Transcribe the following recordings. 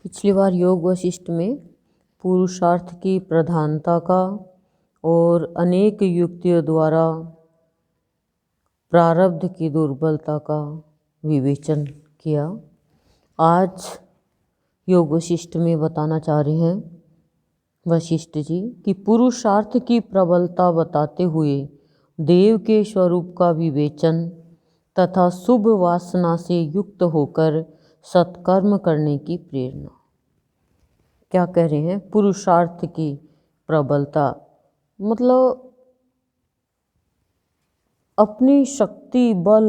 पिछली बार योग वशिष्ठ में पुरुषार्थ की प्रधानता का और अनेक युक्तियों द्वारा प्रारब्ध की दुर्बलता का विवेचन किया। आज योग वशिष्ठ में बताना चाह रहे हैं वशिष्ठ जी कि पुरुषार्थ की प्रबलता बताते हुए देव के स्वरूप का विवेचन तथा शुभ वासना से युक्त होकर सत्कर्म करने की प्रेरणा। क्या कह रहे हैं? पुरुषार्थ की प्रबलता मतलब अपनी शक्ति बल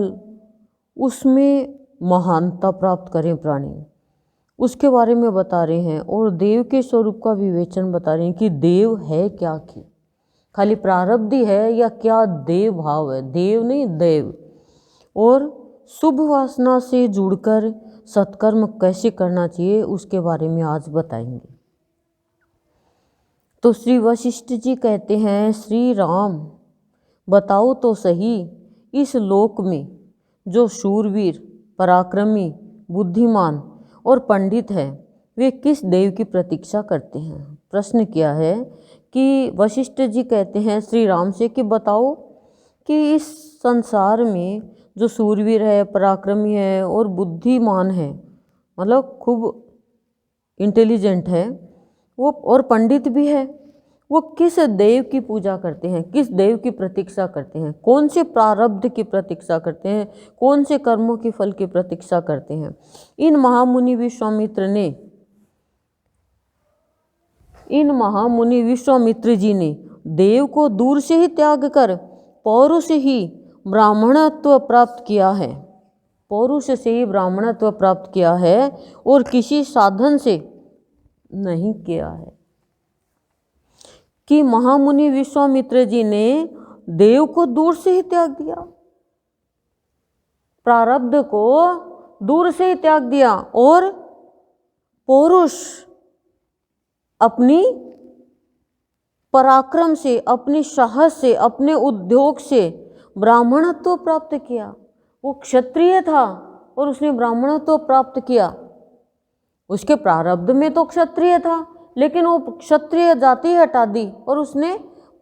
उसमें महानता प्राप्त करें प्राणी, उसके बारे में बता रहे हैं। और देव के स्वरूप का विवेचन बता रहे हैं कि देव है क्या, की खाली प्रारब्धि है या क्या देव भाव है, देव नहीं देव। और शुभ वासना से जुड़कर सत्कर्म कैसे करना चाहिए उसके बारे में आज बताएंगे। तो श्री वशिष्ठ जी कहते हैं, श्री राम बताओ तो सही, इस लोक में जो शूरवीर पराक्रमी बुद्धिमान और पंडित है वे किस देव की प्रतीक्षा करते हैं। प्रश्न किया है कि वशिष्ठ जी कहते हैं श्री राम से कि बताओ कि इस संसार में जो शूरवीर है पराक्रमी है और बुद्धिमान है, मतलब खूब इंटेलिजेंट है वो, और पंडित भी है, वो किस देव की पूजा करते हैं, किस देव की प्रतीक्षा करते हैं, कौन से प्रारब्ध की प्रतीक्षा करते हैं, कौन से कर्मों के फल की प्रतीक्षा करते हैं। इन महामुनि विश्वामित्र जी ने देव को दूर से ही त्याग कर पौरुष ही ब्राह्मणत्व प्राप्त किया है, पौरुष से ही ब्राह्मणत्व प्राप्त किया है और किसी साधन से नहीं किया है। कि महामुनि विश्वामित्र जी ने देव को दूर से ही त्याग दिया, प्रारब्ध को दूर से ही त्याग दिया और पौरुष अपनी पराक्रम से, अपनी साहस से, अपने उद्योग से ब्राह्मणत्व प्राप्त किया। वो क्षत्रिय था और उसने ब्राह्मणत्व प्राप्त किया। उसके प्रारब्ध में तो क्षत्रिय था, लेकिन वो क्षत्रिय जाति हटा दी और उसने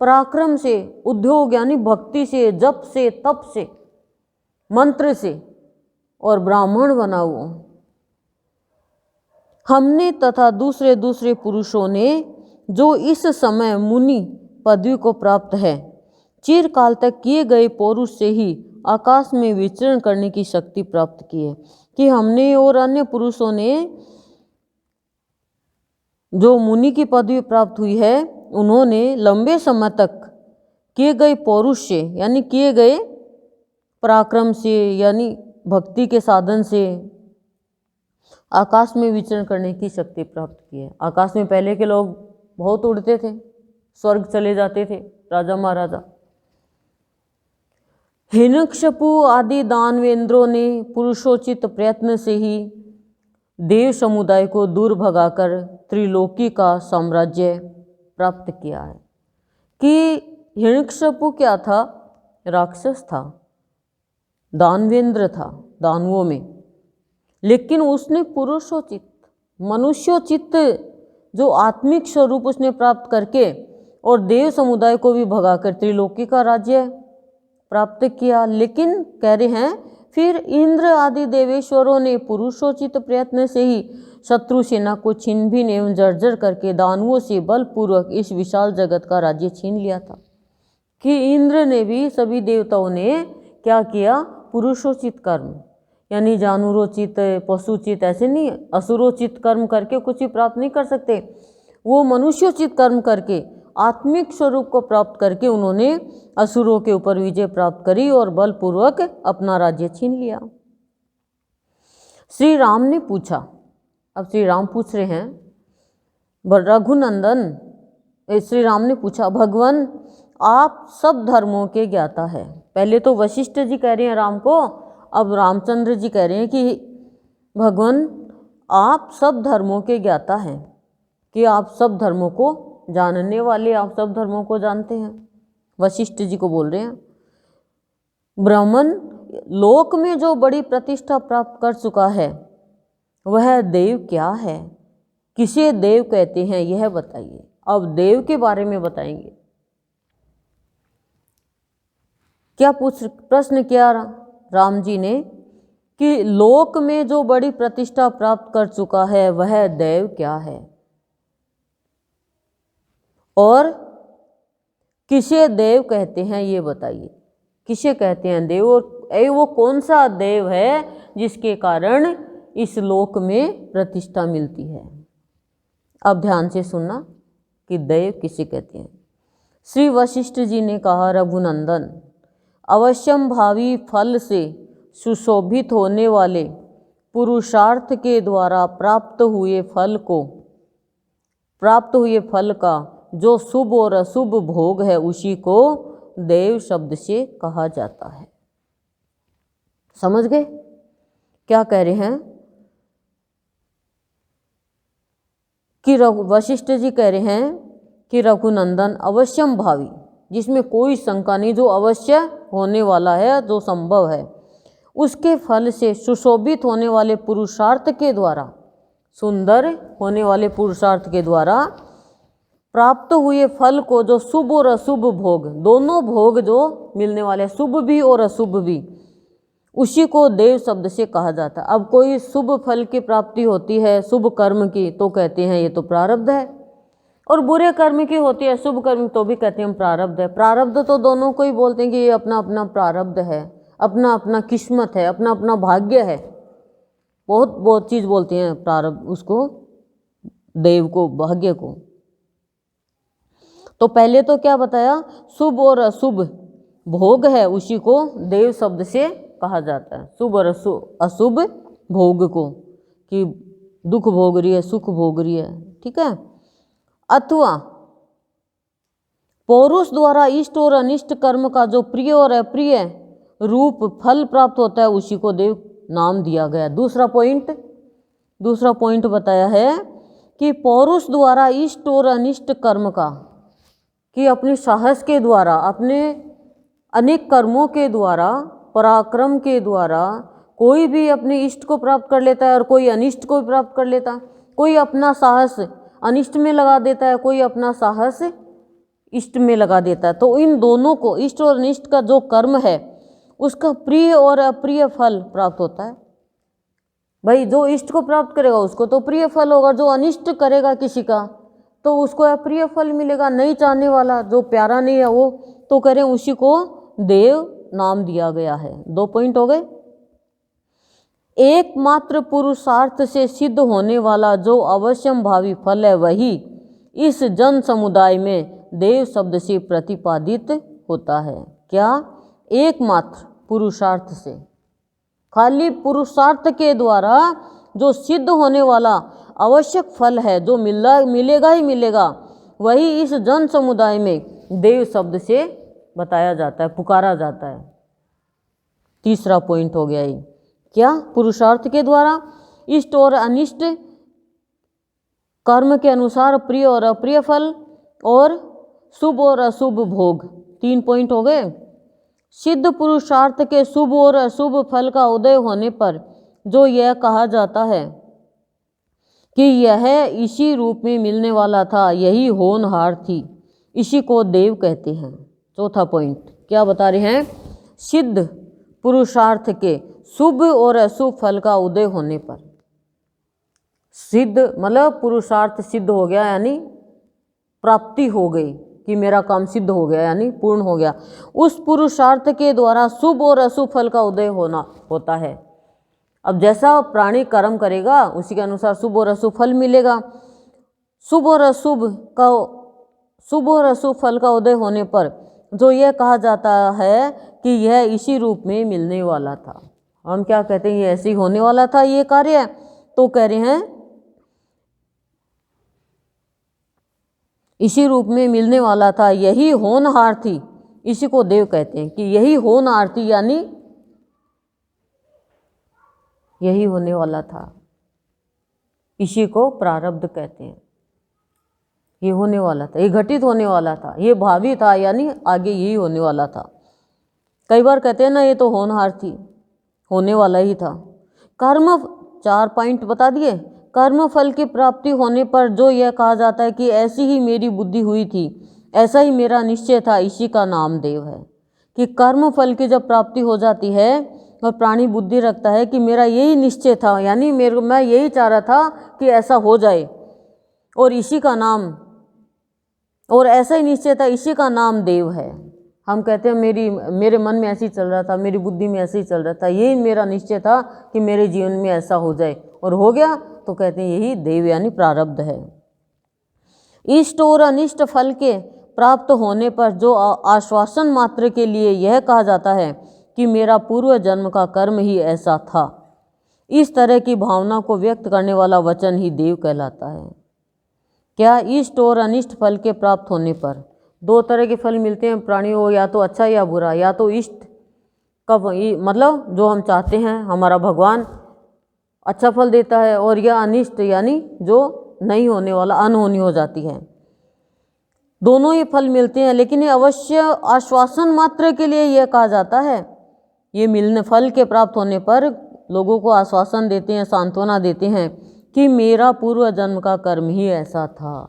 पराक्रम से, उद्योग यानी भक्ति से, जप से, तप से, मंत्र से और ब्राह्मण बना वो। हमने तथा दूसरे दूसरे पुरुषों ने जो इस समय मुनि पदवी को प्राप्त है, चिरकाल तक किए गए पौरुष से ही आकाश में विचरण करने की शक्ति प्राप्त की है। कि हमने और अन्य पुरुषों ने जो मुनि की पदवी प्राप्त हुई है, उन्होंने लंबे समय तक किए गए पौरुष से यानी किए गए पराक्रम से यानी भक्ति के साधन से आकाश में विचरण करने की शक्ति प्राप्त की है। आकाश में पहले के लोग बहुत उड़ते थे, स्वर्ग चले जाते थे राजा महाराजा। हिरण्यकशिपु आदि दानवेंद्रों ने पुरुषोचित प्रयत्न से ही देव समुदाय को दूर भगाकर त्रिलोकी का साम्राज्य प्राप्त किया है। कि हिरण्यकशिपु क्या था? राक्षस था, दानवेंद्र था दानवों में, लेकिन उसने पुरुषोचित मनुष्योचित जो आत्मिक स्वरूप उसने प्राप्त करके और देव समुदाय को भी भगाकर त्रिलोकी का राज्य प्राप्त किया। लेकिन कह रहे हैं फिर इंद्र आदि देवेश्वरों ने पुरुषोचित प्रयत्न से ही शत्रु सेना को छीन भी एवं जर्जर करके दानवों से बलपूर्वक इस विशाल जगत का राज्य छीन लिया था। कि इंद्र ने भी, सभी देवताओं ने क्या किया? पुरुषोचित कर्म यानी जानवरोचित पशुचित ऐसे नहीं, असुरोचित कर्म करके कुछ ही प्राप्त नहीं कर सकते। वो मनुष्योचित कर्म करके आत्मिक स्वरूप को प्राप्त करके उन्होंने असुरों के ऊपर विजय प्राप्त करी और बलपूर्वक अपना राज्य छीन लिया। श्री राम ने पूछा, अब श्री राम पूछ रहे हैं, रघुनंदन श्री राम ने पूछा, भगवान आप सब धर्मों के ज्ञाता है। पहले तो वशिष्ठ जी कह रहे हैं राम को, अब रामचंद्र जी कह रहे हैं कि भगवान आप सब धर्मों के ज्ञाता हैं, कि आप सब धर्मों को जानने वाले, आप सब धर्मों को जानते हैं। वशिष्ठ जी को बोल रहे हैं, ब्राह्मण लोक में जो बड़ी प्रतिष्ठा प्राप्त कर चुका है वह देव क्या है? किसे देव कहते हैं यह बताइए। अब देव के बारे में बताएंगे। क्या प्रश्न किया राम जी ने कि लोक में जो बड़ी प्रतिष्ठा प्राप्त कर चुका है वह देव क्या है, और किसे देव कहते हैं ये बताइए। किसे कहते हैं देव, और वो कौन सा देव है जिसके कारण इस लोक में प्रतिष्ठा मिलती है। अब ध्यान से सुनना कि देव किसे कहते हैं। श्री वशिष्ठ जी ने कहा, रघुनंदन, अवश्यम भावी फल से सुशोभित होने वाले पुरुषार्थ के द्वारा प्राप्त हुए फल का जो शुभ और अशुभ भोग है उसी को देव शब्द से कहा जाता है। समझ गए क्या कह रहे हैं कि वशिष्ठ जी कह रहे हैं कि रघुनंदन अवश्यम भावी, जिसमें कोई शंका नहीं, जो अवश्य होने वाला है, जो संभव है, उसके फल से सुशोभित होने वाले पुरुषार्थ के द्वारा, सुंदर होने वाले पुरुषार्थ के द्वारा प्राप्त हुए फल को जो शुभ और अशुभ भोग, दोनों भोग जो मिलने वाले, शुभ भी और अशुभ भी, उसी को देव शब्द से कहा जाता है। अब कोई शुभ फल की प्राप्ति होती है, शुभ कर्म की, तो कहते हैं ये तो प्रारब्ध है, और बुरे कर्म की होती है, शुभ कर्म, तो भी कहते हैं प्रारब्ध है। प्रारब्ध तो दोनों को ही बोलते हैं कि ये अपना अपना प्रारब्ध है, अपना अपना किस्मत है, अपना अपना भाग्य है। बहुत चीज़ बोलते हैं प्रारब्ध, उसको देव को, भाग्य को। तो पहले तो क्या बताया, शुभ और अशुभ भोग है उसी को देव शब्द से कहा जाता है। शुभ और अशुभ भोग को, कि दुख भोग रही है, सुख भोग रही है, ठीक है। अथवा पौरुष द्वारा इष्ट और अनिष्ट कर्म का जो प्रिय और अप्रिय रूप फल प्राप्त होता है उसी को देव नाम दिया गया। दूसरा पॉइंट बताया है कि पौरुष द्वारा इष्ट और अनिष्ट कर्म का, कि अपने साहस के द्वारा, अपने अनेक कर्मों के द्वारा, पराक्रम के द्वारा कोई भी अपने इष्ट को प्राप्त कर लेता है और कोई अनिष्ट को प्राप्त कर लेता है। कोई अपना साहस अनिष्ट में लगा देता है, कोई अपना साहस इष्ट में लगा देता है। तो इन दोनों को, इष्ट और अनिष्ट का जो कर्म है उसका प्रिय और अप्रिय फल प्राप्त होता है। भाई जो इष्ट को प्राप्त करेगा उसको तो प्रिय फल होगा, जो अनिष्ट करेगा किसी का तो उसको अप्रिय फल मिलेगा। नहीं चाहने वाला, जो प्यारा नहीं है वो, तो करें उसी को देव नाम दिया गया है। 2 पॉइंट हो गए। एकमात्र पुरुषार्थ से सिद्ध होने वाला जो अवश्यम भावी फल है वही इस जन समुदाय में देव शब्द से प्रतिपादित होता है। क्या? एकमात्र पुरुषार्थ से, खाली पुरुषार्थ के द्वारा जो सिद्ध होने वाला आवश्यक फल है, जो मिलेगा ही मिलेगा, वही इस जन समुदाय में देव शब्द से बताया जाता है, पुकारा जाता है। तीसरा पॉइंट हो गया ये। क्या? पुरुषार्थ के द्वारा इष्ट और अनिष्ट कर्म के अनुसार प्रिय और अप्रिय फल और शुभ और अशुभ भोग। 3 पॉइंट हो गए। सिद्ध पुरुषार्थ के शुभ और अशुभ फल का उदय होने पर जो यह कहा जाता है कि यह इसी रूप में मिलने वाला था, यही होनहार थी, इसी को देव कहते हैं। चौथा पॉइंट क्या बता रहे हैं? सिद्ध पुरुषार्थ के शुभ और अशुभ फल का उदय होने पर, सिद्ध मतलब पुरुषार्थ सिद्ध हो गया, यानी प्राप्ति हो गई कि मेरा काम सिद्ध हो गया, यानी पूर्ण हो गया। उस पुरुषार्थ के द्वारा शुभ और अशुभ फल का उदय होता है। अब जैसा प्राणी कर्म करेगा उसी के अनुसार शुभ और अशुभ फल मिलेगा। शुभ और अशुभ फल का उदय होने पर जो यह कहा जाता है कि यह इसी रूप में मिलने वाला था। हम क्या कहते हैं? ये ऐसे ही होने वाला था ये कार्य। तो कह रहे हैं इसी रूप में मिलने वाला था, यही होनहार थी, इसी को देव कहते हैं। कि यही होनहार थी यानी यही होने वाला था, इसी को प्रारब्ध कहते हैं। ये होने वाला था, ये घटित होने वाला था, ये भावी था, यानी आगे यही होने वाला था। कई बार कहते हैं ना ये तो होनहार थी, होने वाला ही था। कर्म 4 पॉइंट बता दिए। कर्म फल की प्राप्ति होने पर जो यह कहा जाता है कि ऐसी ही मेरी बुद्धि हुई थी, ऐसा ही मेरा निश्चय था, इसी का नाम देव है। कि कर्म फल की जब प्राप्ति हो जाती है और प्राणी बुद्धि रखता है कि मेरा यही निश्चय था, यानी मैं यही चाह रहा था कि ऐसा हो जाए, और इसी का नाम, और ऐसा ही निश्चय था, इसी का नाम देव है। हम कहते हैं मेरे मन में ऐसे ही चल रहा था, मेरी बुद्धि में ऐसे ही चल रहा था, यही मेरा निश्चय था कि मेरे जीवन में ऐसा हो जाए, और हो गया, तो कहते हैं यही देव यानी प्रारब्ध है। इष्ट और अनिष्ट फल के प्राप्त होने पर जो आश्वासन मात्र के लिए यह कहा जाता है कि मेरा पूर्व जन्म का कर्म ही ऐसा था, इस तरह की भावना को व्यक्त करने वाला वचन ही देव कहलाता है। क्या इष्ट और अनिष्ट फल के प्राप्त होने पर दो तरह के फल मिलते हैं प्राणियों को, या तो अच्छा या बुरा। या तो इष्ट का मतलब जो हम चाहते हैं, हमारा भगवान अच्छा फल देता है, और यह अनिष्ट यानी जो नहीं होने वाला, अनहोनी हो जाती है। दोनों ही फल मिलते हैं, लेकिन ये अवश्य आश्वासन मात्र के लिए यह कहा जाता है। ये मिलने फल के प्राप्त होने पर लोगों को आश्वासन देते हैं, सांत्वना देते हैं कि मेरा पूर्व जन्म का कर्म ही ऐसा था।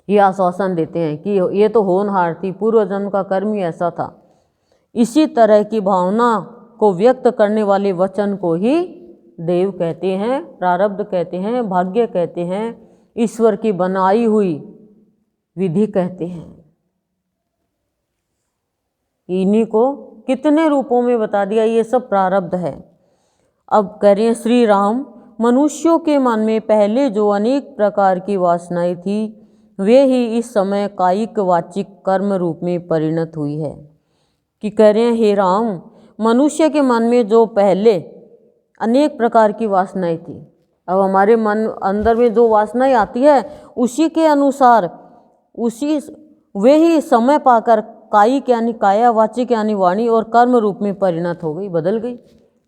ये आश्वासन देते हैं कि ये तो होनहार थी, पूर्व जन्म का कर्म ही ऐसा था। इसी तरह की भावना को व्यक्त करने वाले वचन को ही देव कहते हैं, प्रारब्ध कहते हैं, भाग्य कहते हैं, ईश्वर की बनाई हुई विधि कहते हैं। इन्हीं को कितने रूपों में बता दिया, ये सब प्रारब्ध है। अब कह रहे हैं श्री राम, मनुष्यों के मन में पहले जो अनेक प्रकार की वासनाएं थी, वे ही इस समय कायिक वाचिक कर्म रूप में परिणत हुई है। कि कह रहे हैं हे राम, मनुष्य के मन में जो पहले अनेक प्रकार की वासनाएं थी, अब हमारे मन अंदर में जो वासनाएं आती है उसी के अनुसार वे ही समय पाकर कायिक यानी काया, वाचिक यानी वाणी, और कर्म रूप में परिणत हो गई, बदल गई।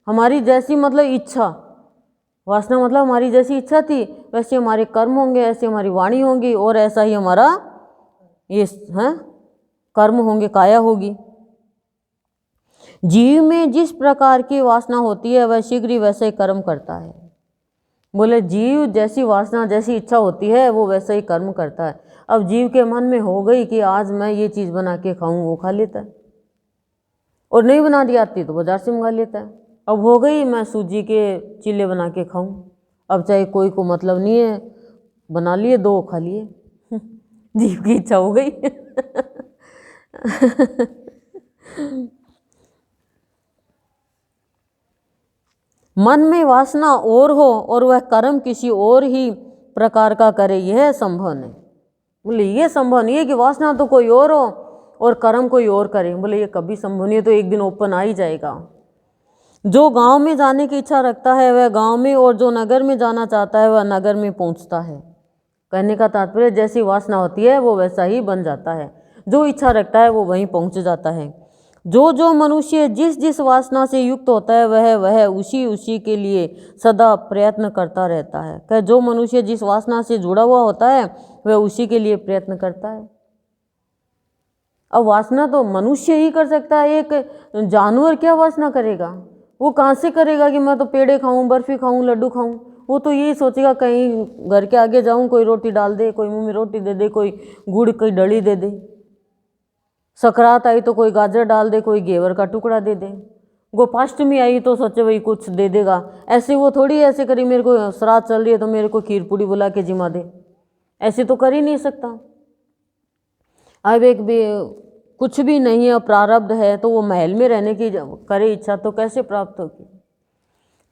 हमारी जैसी मतलब इच्छा, वासना मतलब हमारी जैसी इच्छा थी वैसे हमारे कर्म होंगे, ऐसे हमारी वाणी होंगी, और ऐसा ही हमारा ये कर्म होंगे, काया होगी। जीव में जिस प्रकार की वासना होती है वह शीघ्र ही वैसे ही कर्म करता है। बोले जीव जैसी वासना, जैसी इच्छा होती है वो वैसे ही कर्म करता है। अब जीव के मन में हो गई कि आज मैं ये चीज़ बना के खाऊं, वो खा लेता है, और नहीं बनानी आती तो बाजार से मंगा लेता है। अब हो गई मैं सूजी के चिल्ले बना के खाऊं, अब चाहे कोई को मतलब नहीं है, बना लिए, दो खा लिए, जीव की इच्छा हो गई। मन में वासना और हो और वह कर्म किसी और ही प्रकार का करे, यह संभव नहीं। बोले ये संभव नहीं है कि वासना तो कोई और हो और कर्म कोई और करे। बोले ये कभी संभव नहीं है, तो एक दिन ओपन आ ही जाएगा। जो गांव में जाने की इच्छा रखता है वह गांव में, और जो नगर में जाना चाहता है वह नगर में पहुंचता है। कहने का तात्पर्य जैसी वासना होती है वो वैसा ही बन जाता है, जो इच्छा रखता है वो वहीं पहुंच जाता है। जो मनुष्य जिस जिस वासना से युक्त होता है वह उसी के लिए सदा प्रयत्न करता रहता है। कि जो मनुष्य जिस वासना से जुड़ा हुआ होता है वह उसी के लिए प्रयत्न करता है। अब वासना तो मनुष्य ही कर सकता है, एक जानवर क्या वासना करेगा? वो कहाँ से करेगा कि मैं तो पेड़े खाऊं, बर्फी खाऊं, लड्डू खाऊं? वो तो यही सोचेगा कहीं घर के आगे जाऊं, कोई रोटी डाल दे, कोई मुंह में रोटी दे दे, कोई गुड़ की डली दे दे, सकरात आई तो कोई गाजर डाल दे, कोई घेवर का टुकड़ा दे दे, गोपाष्टमी आई तो सोचे वही कुछ दे देगा। ऐसे वो थोड़ी ऐसे करी मेरे को श्राद्ध चल रही है तो मेरे को खीर पूड़ी बुला के जिमा दे, ऐसे तो कर ही नहीं सकता। अब एक भी कुछ भी नहीं है, प्रारब्ध है, तो वो महल में रहने की करे इच्छा तो कैसे प्राप्त होगी?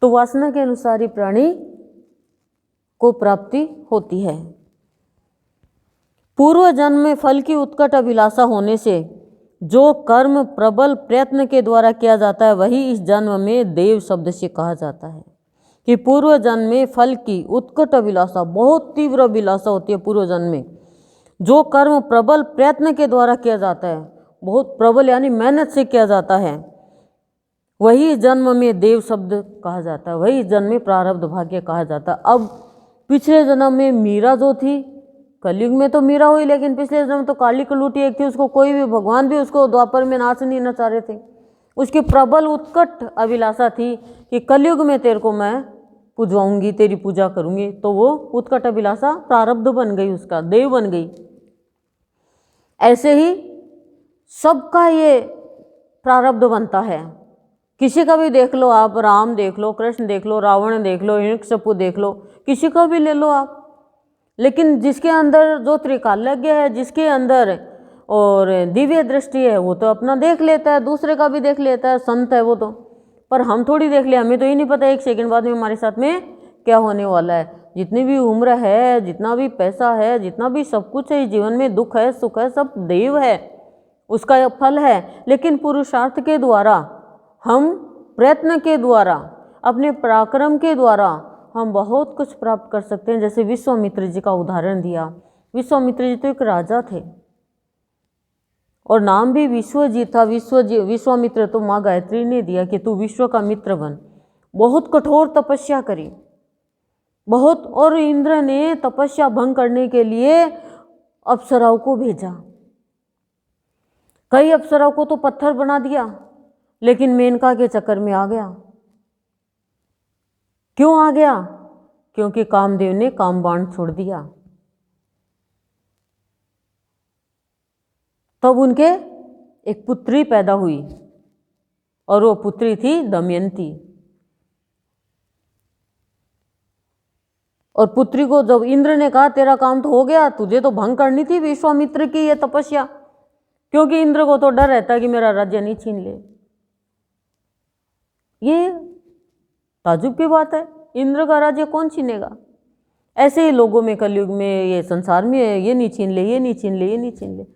तो वासना के अनुसार ही प्राणी को प्राप्ति होती है। पूर्व जन्म में फल की उत्कट अभिलाषा होने से जो कर्म प्रबल प्रयत्न के द्वारा किया जाता है वही इस जन्म में देव शब्द से कहा जाता है। कि पूर्व जन्म में फल की उत्कट अभिलाषा, बहुत तीव्र अभिलाषा होती है पूर्व जन्म में। जो कर्म प्रबल प्रयत्न के द्वारा किया जाता है, बहुत प्रबल यानी मेहनत से किया जाता है, वही जन्म में देव शब्द कहा जाता है, वही जन्म में प्रारब्ध भाग्य कहा जाता है। अब पिछले जन्म में मीरा जो थी, कलयुग में तो मीरा हुई, लेकिन पिछले जन्म तो काली कलूटी एक थी, उसको कोई भी भगवान भी उसको द्वापर में नाच नहीं नचा रहे थे। उसकी प्रबल उत्कट अभिलाषा थी कि कलयुग में तेरे को मैं पूजवाऊंगी, तेरी पूजा करूंगी, तो वो उत्कट अभिलाषा प्रारब्ध बन गई, उसका देव बन गई। ऐसे ही सबका ये प्रारब्ध बनता है। किसी का भी देख लो आप, राम देख लो, कृष्ण देख लो, रावण देख लो, हिरण्यकशिपु देख लो, किसी का भी ले लो आप, लेकिन जिसके अंदर जो त्रिकालज्ञ है, जिसके अंदर और दिव्य दृष्टि है, वो तो अपना देख लेता है, दूसरे का भी देख लेता है, संत है वो तो। पर हम थोड़ी देख ले, हमें तो ये नहीं पता एक सेकंड बाद में हमारे साथ में क्या होने वाला है। जितनी भी उम्र है, जितना भी पैसा है, जितना भी सब कुछ है जीवन में, दुख है, सुख है, सब देव है, उसका फल है। लेकिन पुरुषार्थ के द्वारा, हम प्रयत्न के द्वारा, अपने पराक्रम के द्वारा हम बहुत कुछ प्राप्त कर सकते हैं। जैसे विश्वामित्र जी का उदाहरण दिया। विश्वामित्र जी तो एक राजा थे और नाम भी विश्वजीत था। विश्वामित्र तो माँ गायत्री ने दिया कि तू विश्व का मित्र बन। बहुत कठोर तपस्या करी, बहुत, और इंद्र ने तपस्या भंग करने के लिए अप्सराओं को भेजा। कई अप्सराओं को तो पत्थर बना दिया, लेकिन मेनका के चक्कर में आ गया। क्यों आ गया? क्योंकि कामदेव ने कामबाण छोड़ दिया। तब उनके एक पुत्री पैदा हुई और वो पुत्री थी दमयंती। और पुत्री को जब इंद्र ने कहा तेरा काम तो हो गया, तुझे तो भंग करनी थी विश्वामित्र की ये तपस्या, क्योंकि इंद्र को तो डर रहता कि मेरा राज्य नहीं छीन ले। ये ताजुब की बात है, इंद्र का राज्य कौन छीनेगा? ऐसे ही लोगों में, कलयुग में, ये संसार में, ये नहीं छीन ले, ये नहीं छीन ले, ये नहीं छीन ले।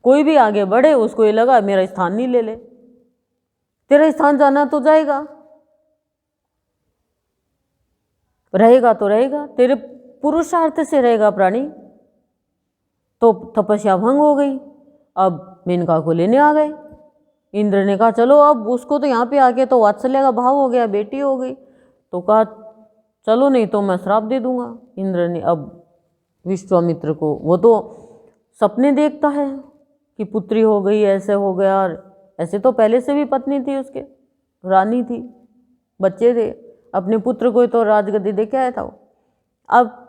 कोई भी आगे बढ़े उसको ये लगा मेरा स्थान नहीं ले ले। तेरा स्थान जाना तो जाएगा, रहेगा तो रहेगा, तेरे पुरुषार्थ से रहेगा प्राणी। तो तपस्या भंग हो गई। अब मेनका को लेने आ गए। इंद्र ने कहा चलो, अब उसको तो यहाँ पे आके तो वात्सल्य का भाव हो गया, बेटी हो गई, तो कहा चलो नहीं तो मैं श्राप दे दूंगा। इंद्र ने अब विश्वामित्र को, वो तो सपने देखता है कि पुत्री हो गई, ऐसे हो गया, और ऐसे तो पहले से भी पत्नी थी उसके, रानी थी, बच्चे थे, अपने पुत्र को तो राजगद्दी दे के आया था वो। अब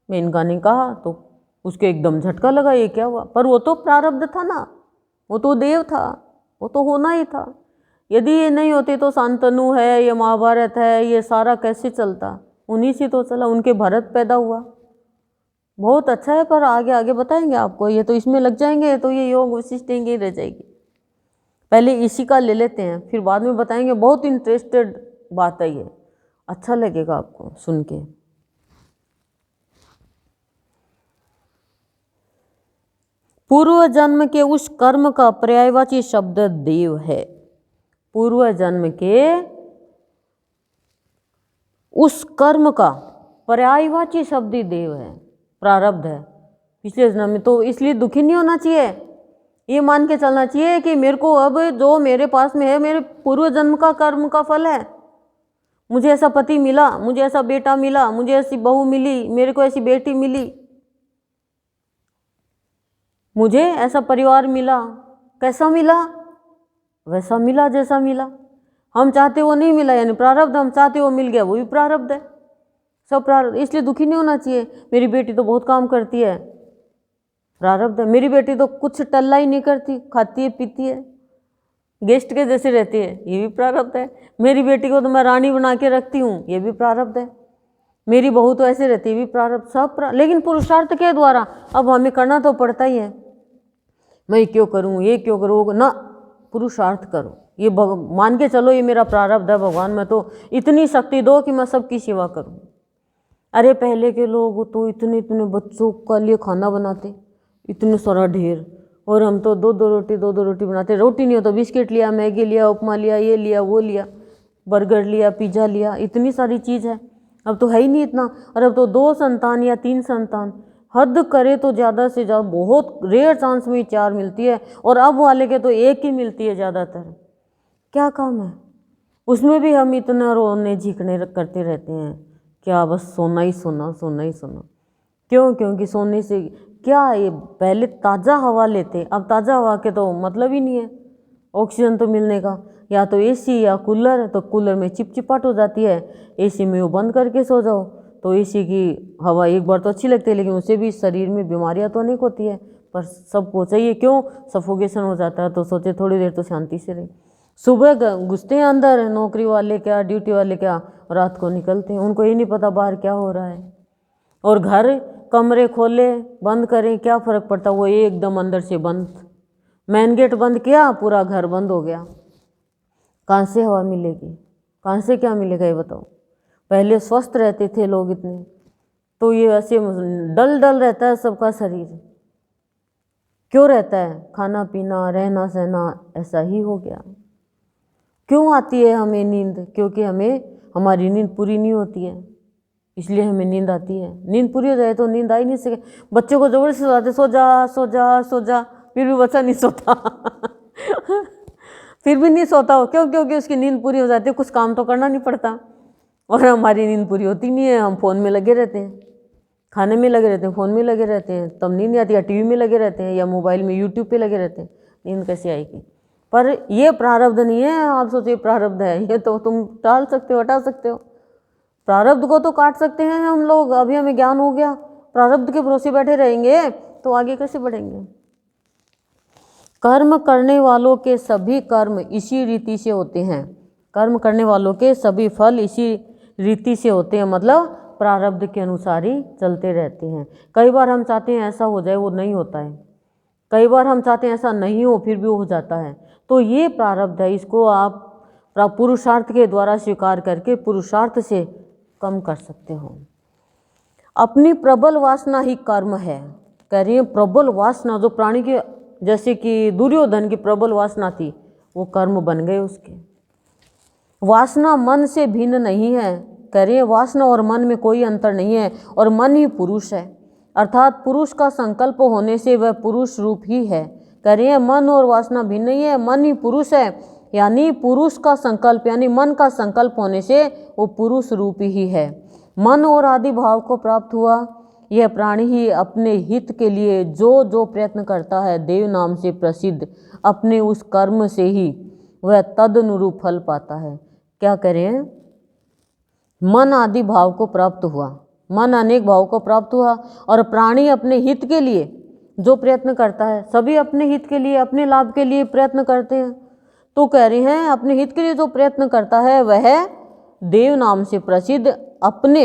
मेनका ने कहा तो उसके एकदम झटका लगा, ये क्या हुआ? पर वो तो प्रारब्ध था ना, वो तो देव था, वो तो होना ही था। यदि ये नहीं होती तो शांतनु है, ये महाभारत है, ये सारा कैसे चलता? उन्हीं से तो चला, उनके भरत पैदा हुआ। बहुत अच्छा है, पर आगे आगे बताएंगे आपको। ये तो इसमें लग जाएंगे तो ये योग विशिष्ट ही रह जाएगी। पहले इसी का ले लेते हैं, फिर बाद में बताएंगे। बहुत इंटरेस्टेड बात है ये, अच्छा लगेगा आपको सुन के। पूर्व जन्म के उस कर्म का पर्यायवाची शब्द देव है। पूर्व जन्म के उस कर्म का पर्यायवाची शब्द ही देव है, प्रारब्ध है पिछले जन्म में। तो इसलिए दुखी नहीं होना चाहिए, ये मान के चलना चाहिए कि मेरे को अब जो मेरे पास में है मेरे पूर्व जन्म का कर्म का फल है। मुझे ऐसा पति मिला, मुझे ऐसा बेटा मिला, मुझे ऐसी बहू मिली, मेरे को ऐसी बेटी मिली, मुझे ऐसा परिवार मिला। कैसा मिला? वैसा मिला जैसा मिला। हम चाहते वो नहीं मिला, यानी प्रारब्ध। हम चाहते वो मिल गया, वो भी प्रारब्ध है। सब प्रारब्ध, इसलिए दुखी नहीं होना चाहिए। मेरी बेटी तो बहुत काम करती है, प्रारब्ध है। मेरी बेटी तो कुछ टल्ला ही नहीं करती, खाती है पीती है, गेस्ट के जैसे रहती है, ये भी प्रारब्ध है। मेरी बेटी को तो मैं रानी बना के रखती हूँ, ये भी प्रारब्ध है। मेरी बहू तो ऐसे रहती है, भी प्रारब्ध, सब लेकिन पुरुषार्थ के द्वारा अब हमें करना तो पड़ता ही है। मैं क्यों करूँ, ये क्यों करूँ ना, पुरुषार्थ करो। ये मान के चलो ये मेरा प्रारब्ध है, भगवान मैं तो इतनी शक्ति दो कि मैं सबकी सेवा करूँ। अरे पहले के लोग तो इतने इतने बच्चों का लिए खाना बनाते, इतने सारा ढेर, और हम तो दो दो रोटी बनाते। रोटी नहीं हो तो बिस्किट लिया, मैगी लिया, उपमा लिया, ये लिया, वो लिया, बर्गर लिया, पिज़्ज़ा लिया, इतनी सारी चीज़ है। अब तो है ही नहीं इतना। और अब तो 2 संतान या 3 संतान, हद करे तो ज़्यादा से ज़्यादा, बहुत रेयर चांस में 4 मिलती है, और अब वाले के तो 1 ही मिलती है ज़्यादातर। क्या काम है उसमें भी? हम इतना रोने झीकने करते रहते हैं, क्या बस सोना ही सोना, सोना ही सोना। क्यों? क्योंकि सोने से क्या, ये पहले ताज़ा हवा लेते, अब ताज़ा हवा के तो मतलब ही नहीं है। ऑक्सीजन तो मिलने का, या तो एसी या कूलर, तो कूलर में चिपचिपाहट हो जाती है, एसी में वो बंद करके सो जाओ तो एसी की हवा एक बार तो अच्छी लगती है, लेकिन उससे भी शरीर में बीमारियां तो अनेक होती है। पर सबको चाहिए, क्यों, सफोकेशन हो जाता है, तो सोचे थोड़ी देर तो शांति से रहे। सुबह घुसते हैं अंदर, नौकरी वाले क्या, ड्यूटी वाले क्या, रात को निकलते हैं, उनको ये नहीं पता बाहर क्या हो रहा है। और घर, कमरे खोले बंद करें, क्या फ़र्क पड़ता, वो एकदम अंदर से बंद। मेन गेट बंद किया, पूरा घर बंद हो गया। कहाँ से हवा मिलेगी, कहाँ से क्या मिलेगा, ये बताओ। पहले स्वस्थ रहते थे लोग इतने, तो ये ऐसे डल डल रहता है सबका शरीर। क्यों रहता है, खाना पीना रहना सहना ऐसा ही हो गया। क्यों आती है हमें नींद, क्योंकि हमारी नींद पूरी नहीं होती है, इसलिए हमें नींद आती है। नींद पूरी हो जाए तो नींद आ ही नहीं सके। बच्चों को जबरदस्ती सुलाते, सो जा सो जा सो जा, फिर भी बच्चा नहीं सोता फिर भी नहीं सोता हो, क्यों, क्योंकि उसकी नींद पूरी हो जाती है, कुछ काम तो करना नहीं पड़ता। और हमारी नींद पूरी होती नहीं है, हम फ़ोन में लगे रहते हैं, खाने में लगे रहते हैं, फ़ोन में लगे रहते हैं, तब नींद नहीं आती, या टीवी में लगे रहते हैं, या मोबाइल में यूट्यूब पे लगे रहते हैं, नींद कैसे आएगी। पर ये प्रारब्ध नहीं है, आप सोचिए प्रारब्ध है, ये तो तुम टाल सकते हो, हटा सकते हो। प्रारब्ध को तो काट सकते हैं हम लोग, अभी हमें ज्ञान हो गया, प्रारब्ध के भरोसे बैठे रहेंगे तो आगे कैसे बढ़ेंगे। कर्म करने वालों के सभी कर्म इसी रीति से होते हैं, कर्म करने वालों के सभी फल इसी रीति से होते हैं, मतलब प्रारब्ध के अनुसार ही चलते रहते हैं। कई बार हम चाहते हैं ऐसा हो जाए, वो नहीं होता है, कई बार हम चाहते हैं ऐसा नहीं हो, फिर भी वो हो जाता है। तो ये प्रारब्ध है, इसको आप पुरुषार्थ के द्वारा स्वीकार करके पुरुषार्थ से कम कर सकते हो। अपनी प्रबल वासना ही कर्म है, कह रही है प्रबल वासना, जो प्राणी के, जैसे कि दुर्योधन की प्रबल वासना थी, वो कर्म बन गए उसके। वासना मन से भिन्न नहीं है, कह रही है वासना और मन में कोई अंतर नहीं है, और मन ही पुरुष है, अर्थात पुरुष का संकल्प होने से वह पुरुष रूप ही है। कह रही है मन और वासना भिन्न नहीं है, मन ही पुरुष है, यानी पुरुष का संकल्प, यानी मन का संकल्प होने से वो पुरुष रूप ही है। मन और आदि भाव को प्राप्त हुआ, यह प्राणी ही अपने हित के लिए जो जो प्रयत्न करता है, देव नाम से प्रसिद्ध, अपने उस कर्म से ही वह तदनुरूप फल पाता है। क्या करें, मन आदि भाव को प्राप्त हुआ, मन अनेक भाव को प्राप्त हुआ, और प्राणी अपने हित के लिए जो प्रयत्न करता है, सभी अपने हित के लिए, अपने लाभ के लिए प्रयत्न करते हैं। तो कह रहे हैं अपने हित के लिए जो प्रयत्न करता है वह देव नाम से प्रसिद्ध, अपने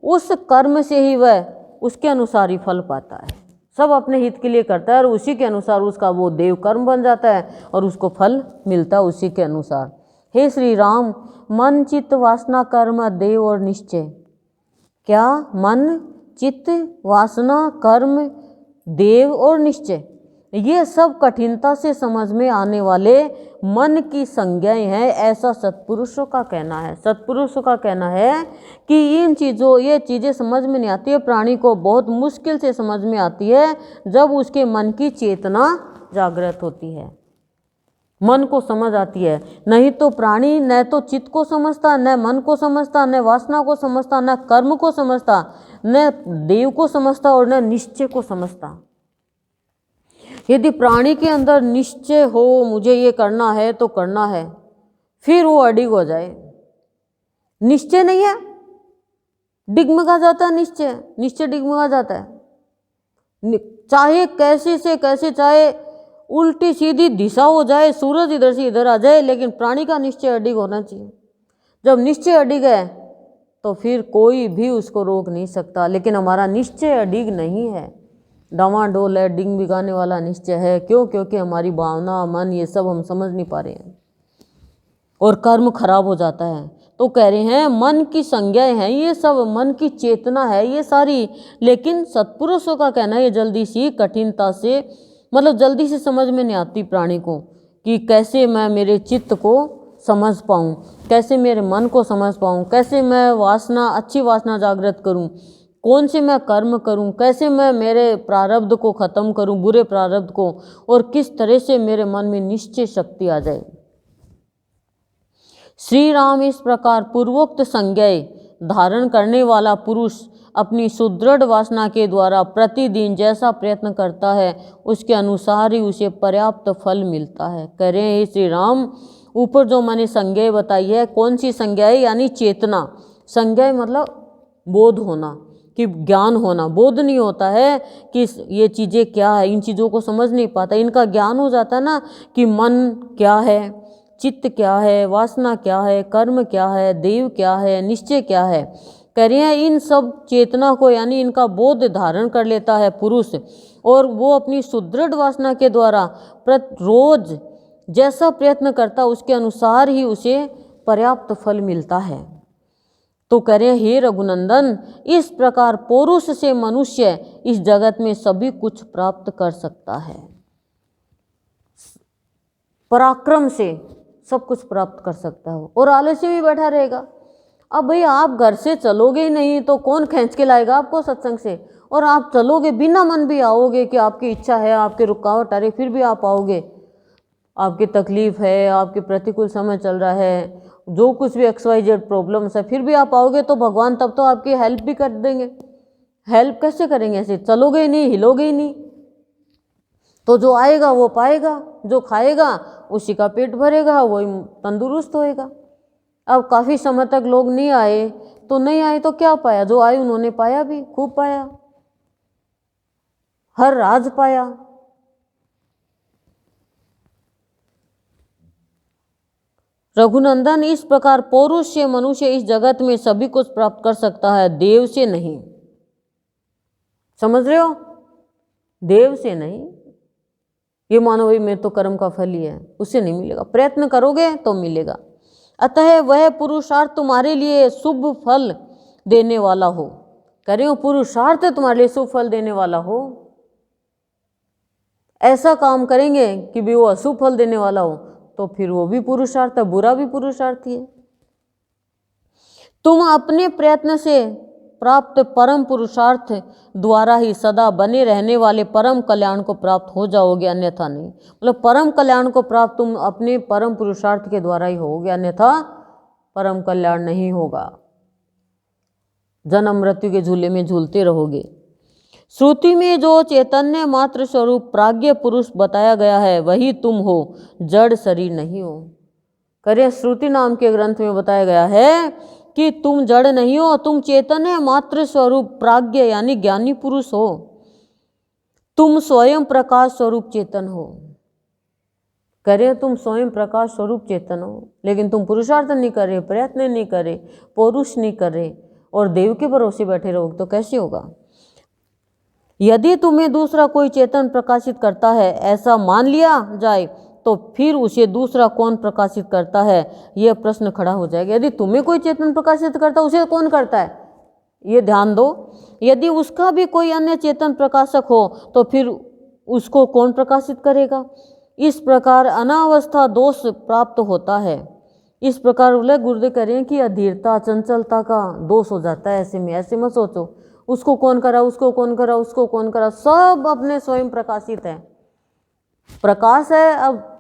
उस कर्म से ही वह उसके अनुसार ही फल पाता है। सब अपने हित के लिए करता है और उसी के अनुसार उसका वो देव कर्म बन जाता है और उसको फल मिलता है उसी के अनुसार। हे श्री राम, मन चित्त वासना कर्म देव और निश्चय, क्या मन चित्त वासना कर्म देव और निश्चय, ये सब कठिनता से समझ में आने वाले मन की संज्ञाएं हैं, ऐसा सत्पुरुषों का कहना है। सत्पुरुषों का कहना है कि इन चीज़ों, ये चीज़ें समझ में नहीं आती है, प्राणी को बहुत मुश्किल से समझ में आती है जब उसके मन की चेतना जागृत होती है, मन को समझ आती है। नहीं तो प्राणी न तो चित्त को समझता, न मन को समझता, न वासना को समझता, न कर्म को समझता, न देव को समझता और न निश्चय को समझता। यदि प्राणी के अंदर निश्चय हो मुझे ये करना है तो करना है, फिर वो अडिग हो जाए। निश्चय नहीं है, डिगमगा जाता है, निश्चय डिगमगा जाता है। चाहे कैसे से कैसे, चाहे उल्टी सीधी दिशा हो जाए, सूरज इधर से इधर आ जाए, लेकिन प्राणी का निश्चय अडिग होना चाहिए। जब निश्चय अडिग है तो फिर कोई भी उसको रोक नहीं सकता। लेकिन हमारा निश्चय अडिग नहीं है, डामाडोल है, डिंग बिगाने वाला निश्चय है। क्यों? क्योंकि हमारी भावना मन ये सब हम समझ नहीं पा रहे हैं और कर्म खराब हो जाता है। तो कह रहे हैं मन की संज्ञाएं हैं, ये सब मन की चेतना है ये सारी। लेकिन सत्पुरुषों का कहना है ये जल्दी सी कठिनता से, मतलब जल्दी से समझ में नहीं आती प्राणी को कि कैसे मैं मेरे चित्त को समझ पाऊँ, कैसे मेरे मन को समझ पाऊँ, कैसे मैं वासना, अच्छी वासना जागृत करूँ, कौन से मैं कर्म करूं, कैसे मैं मेरे प्रारब्ध को ख़त्म करूं, बुरे प्रारब्ध को, और किस तरह से मेरे मन में निश्चय शक्ति आ जाए। श्री राम इस प्रकार पूर्वोक्त संज्ञाएं धारण करने वाला पुरुष अपनी सुदृढ़ वासना के द्वारा प्रतिदिन जैसा प्रयत्न करता है उसके अनुसार ही उसे पर्याप्त फल मिलता है। कह रहे हैं श्री राम, ऊपर जो मैंने संज्ञा बताई है, कौन सी संज्ञा है? यानी चेतना। संज्ञा मतलब बोध होना, कि ज्ञान होना। बोध नहीं होता है कि ये चीज़ें क्या है, इन चीज़ों को समझ नहीं पाता। इनका ज्ञान हो जाता है ना कि मन क्या है, चित्त क्या है, वासना क्या है, कर्म क्या है, देव क्या है, निश्चय क्या है। कह रहे हैं इन सब चेतना को यानी इनका बोध धारण कर लेता है पुरुष, और वो अपनी सुदृढ़ वासना के द्वारा रोज जैसा प्रयत्न करता उसके अनुसार ही उसे पर्याप्त फल मिलता है। तो कह रहे हैं हे रघुनंदन, इस प्रकार पौरुष से मनुष्य इस जगत में सभी कुछ प्राप्त कर सकता है। पराक्रम से सब कुछ प्राप्त कर सकता है और आलस्य में बैठा रहेगा। अब भाई आप घर से चलोगे ही नहीं तो कौन खींच के लाएगा आपको सत्संग से? और आप चलोगे बिना मन भी आओगे कि आपकी इच्छा है, आपके रुकावट आ रही, फिर भी आप आओगे। आपकी तकलीफ है, आपके प्रतिकूल समय चल रहा है, जो कुछ भी XYZ प्रॉब्लम्स है, फिर भी आप आओगे तो भगवान तब तो आपकी हेल्प भी कर देंगे। हेल्प कैसे करेंगे? ऐसे चलोगे ही नहीं, हिलोगे ही नहीं। तो जो आएगा वो पाएगा, जो खाएगा उसी का पेट भरेगा, वही तंदुरुस्त होएगा। अब काफ़ी समय तक लोग नहीं आए तो क्या पाया? जो आए उन्होंने पाया भी, खूब पाया, हर राज पाया। रघुनंदन, इस प्रकार पौरुष से मनुष्य इस जगत में सभी कुछ प्राप्त कर सकता है, देव से नहीं। समझ रहे हो? देव से नहीं। ये मानो भाई मैं तो कर्म का फल ही है, उससे नहीं मिलेगा। प्रयत्न करोगे तो मिलेगा। अतः वह पुरुषार्थ तुम्हारे लिए शुभ फल देने वाला हो। कह रहे हो पुरुषार्थ तुम्हारे लिए शुभ फल देने वाला हो। ऐसा काम करेंगे कि भी वो अशुभ फल देने वाला हो तो फिर वो भी पुरुषार्थ है, बुरा भी पुरुषार्थ ही है। तुम अपने प्रयत्न से प्राप्त परम पुरुषार्थ द्वारा ही सदा बने रहने वाले परम कल्याण को प्राप्त हो जाओगे, अन्यथा नहीं। मतलब परम कल्याण को प्राप्त तुम अपने परम पुरुषार्थ के द्वारा ही होगे, अन्यथा परम कल्याण नहीं होगा। जन्म मृत्यु के झूले में झूलते रहोगे। श्रुति में जो चैतन्य मात्र स्वरूप प्राज्ञ पुरुष बताया गया है वही तुम हो, जड़ शरीर नहीं हो। करे श्रुति नाम के ग्रंथ में बताया गया है कि तुम जड़ नहीं हो, तुम चैतन्य मात्र स्वरूप प्राज्ञ यानी ज्ञानी पुरुष हो। तुम स्वयं प्रकाश स्वरूप चेतन हो। करे तुम स्वयं प्रकाश स्वरूप चेतन हो, लेकिन तुम पुरुषार्थ नहीं करे, प्रयत्न नहीं करे, पौरुष नहीं करे और देव के भरोसे बैठे रहोगे तो कैसे होगा? यदि तुम्हें दूसरा कोई चेतन प्रकाशित करता है ऐसा मान लिया जाए तो फिर उसे दूसरा कौन प्रकाशित करता है, यह प्रश्न खड़ा हो जाएगा। यदि तुम्हें कोई चेतन प्रकाशित करता है उसे कौन करता है, ये ध्यान दो। यदि उसका भी कोई अन्य चेतन प्रकाशक हो तो फिर उसको कौन प्रकाशित करेगा? इस प्रकार अनावस्था दोष प्राप्त होता है। इस प्रकार बोले गुरुदेव कह रहे हैं कि अधीरता चंचलता का दोष हो जाता है। ऐसे में ऐसे मत सोचो उसको कौन करा, उसको कौन करा, उसको कौन करा, सब अपने स्वयं प्रकाशित है, प्रकाश है। अब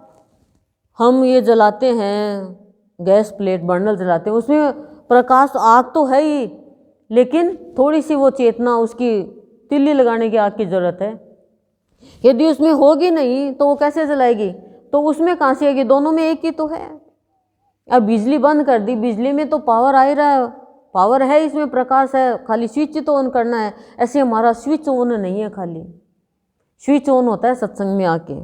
हम ये जलाते हैं गैस प्लेट बर्नर जलाते हैं, उसमें प्रकाश आग तो है ही, लेकिन थोड़ी सी वो चेतना उसकी तिल्ली लगाने की आग की जरूरत है। यदि उसमें होगी नहीं तो वो कैसे जलाएगी? तो उसमें कहाँ से आएगी? दोनों में एक ही तो है। अब बिजली बंद कर दी, बिजली में तो पावर आ ही रहा है, पावर है, इसमें प्रकाश है, खाली स्विच तो ऑन करना है। ऐसे हमारा स्विच ऑन नहीं है, खाली स्विच ऑन होता है सत्संग में आके।